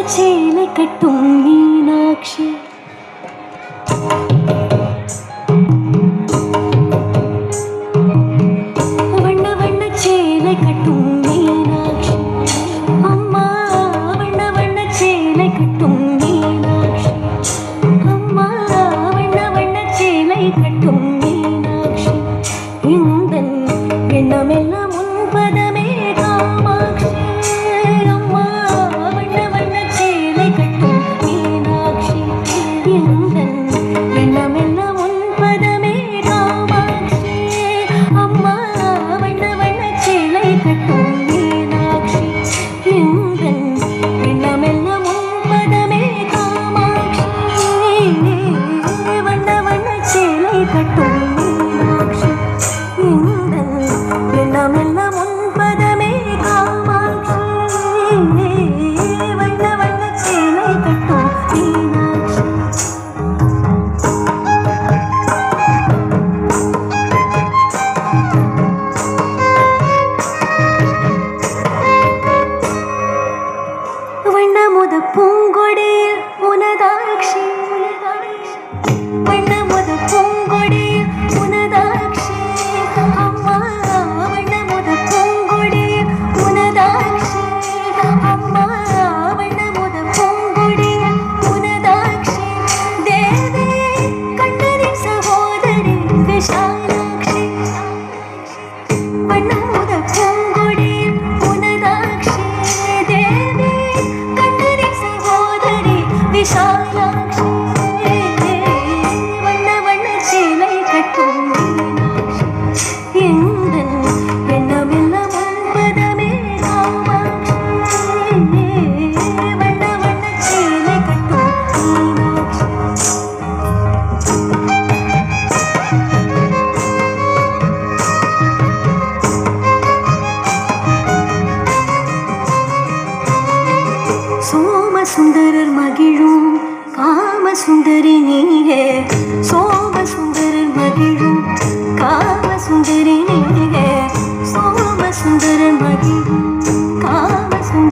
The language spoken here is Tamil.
சேலை கட்டும் மீனாட்சி வண்ண வண்ண சேலை கட்டும் மீனாட்சி அம்மா வண்ண வண்ண சேலை கட்டும் மீனாட்சி அம்மா வண்ண வண்ண சேலை கட்டும் மீனாட்சி இந்தன் எண்ணமெல்லாம் உன்பதமே காமாட்சி பூங்கொடியில் உனதாட்சி வண்ணமுத பூங்கொடியில் உனதாட்சி அம்மா வண்ணமுத பூங்கொடியில் உனதாட்சி அம்மா வண்ணமுத பூங்கொடியில் உனதாட்சி தேவி கண்ணனின் சகோதரி விஷாலாட்சி வண்ணமுத பூங்கொடியில் உனதாட்சி தேவி விஷாலாட்சி வண்ண வண்ண சேலை கட்டும் மீனாட்சி எந்தன் எண்ணமெல்லாம் உன்பதமே காமாட்சி வண்ண வண்ண சேலை கட்டும் மீனாட்சி சோம சுந்தரர் மகிழும் காம சுந்தரி நீயே சோம சுந்தரர் மகிழும்